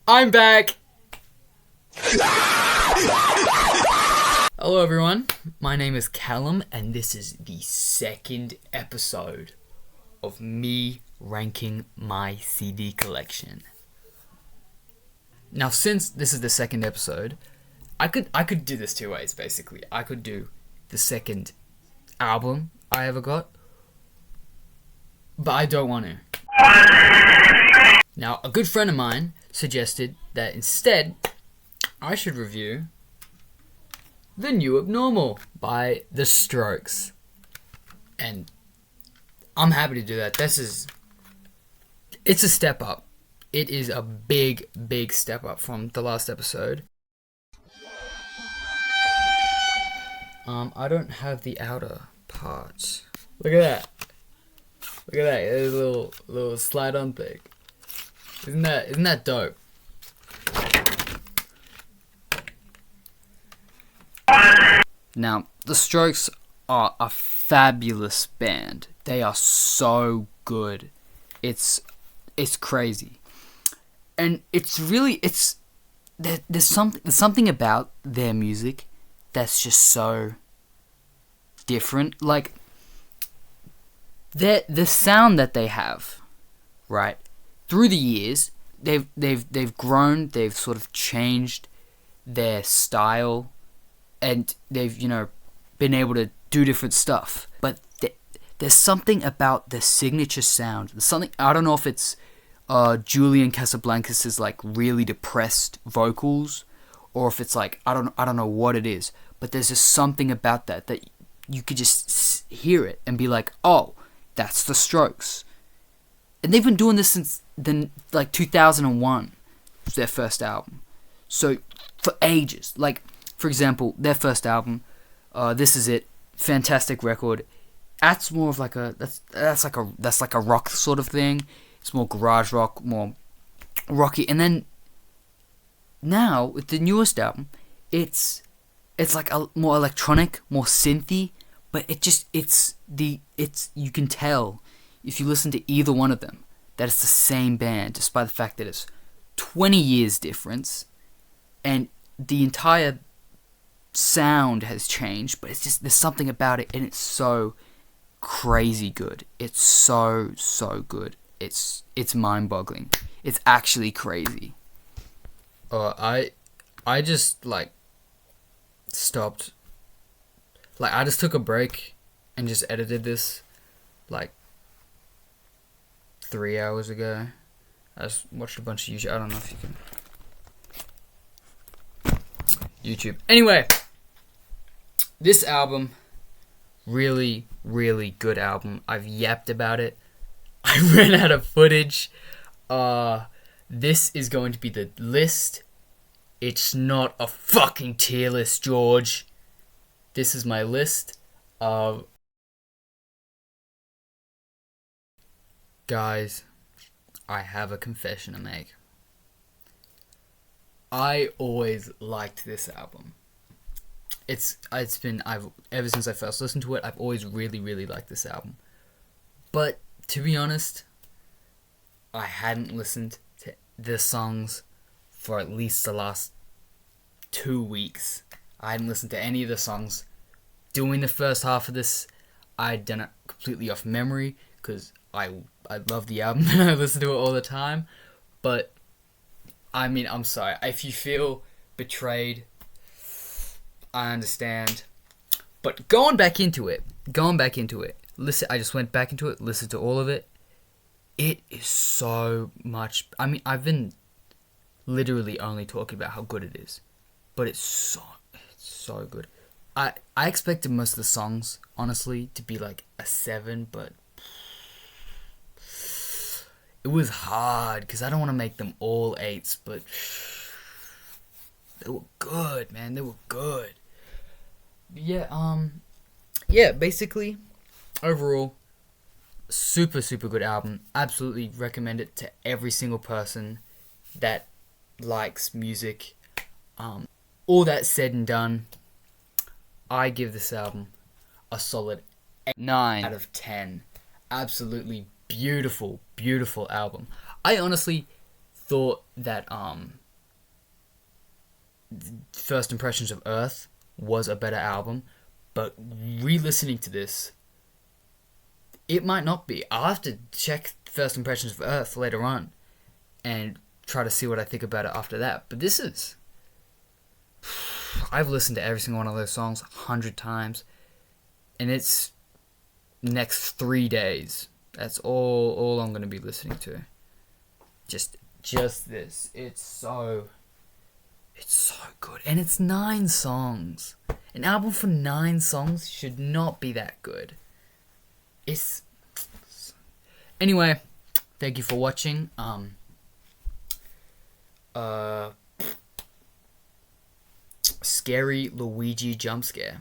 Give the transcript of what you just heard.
I'm back! Hello everyone, my name is Callum and this is the second episode of me ranking my CD collection. Now since this is the second episode, I could do this two ways basically. I could do the second album I ever got, but I don't want to. Now, a good friend of mine suggested that instead I should review The New Abnormal by The Strokes. And I'm happy to do that. It's a step up. It is a big, big step up from the last episode. I don't have the outer parts. Look at that. Look at that. There's a little slide on thing. Isn't that dope? Now, The Strokes are a fabulous band. They are so good. It's crazy. And there's something about their music that's just so different. Like the sound that they have, right? Through the years, they've grown, they've sort of changed their style, and they've been able to do different stuff. But there's something about the signature sound. There's something, I don't know if it's Julian Casablancas' like really depressed vocals, or if it's like I don't know what it is. But there's just something about that you could just hear it and be like, oh, that's The Strokes. And they've been doing this since then, like 2001, their first album. So for ages, like for example, their first album, This Is It, fantastic record. That's more of like that's like a rock sort of thing. It's more garage rock, more rocky. And then now with the newest album, it's like a more electronic, more synthy, but you can tell if you listen to either one of them that it's the same band, despite the fact that it's 20 years difference and the entire sound has changed, but it's just there's something about it and it's so crazy good. It's so good. It's mind-boggling. It's actually crazy. I just like stopped. Like I just took a break and just edited this like 3 hours ago. I just watched a bunch of YouTube. I don't know if you can. YouTube. Anyway, this album, really, really good album. I've yapped about it. I ran out of footage. This is going to be the list. It's not a fucking tier list, George. This is my list of... Guys, I have a confession to make. I always liked this album. I've ever since I first listened to it, I've always really, really liked this album. But to be honest, I hadn't listened to the songs for at least the last 2 weeks. I hadn't listened to any of the songs. Doing the first half of this, I'd done it completely off memory because I love the album and I listen to it all the time. But I mean, I'm sorry if you feel betrayed. I understand. But going back into it. Listen, I just went back into it, listened to all of it. It is so much. I mean, I've been literally only talking about how good it is, but it's so good. I expected most of the songs, honestly, to be like a 7, but it was hard because I don't want to make them all 8s, but they were good, man. They were good. Yeah, basically, overall, super, super good album. Absolutely recommend it to every single person that likes music. All that said and done, I give this album a solid 9 out of 10. Absolutely beautiful, beautiful album. I honestly thought that First Impressions of Earth was a better album, but re-listening to this, it might not be. I'll have to check First Impressions of Earth later on and try to see what I think about it after that. But this is... I've listened to every single one of those songs 100 times, and it's next 3 days. That's all I'm going to be listening to. Just this. It's so good. And it's 9 songs. An album for 9 songs should not be that good. Anyway, thank you for watching. Scary Luigi jump scare.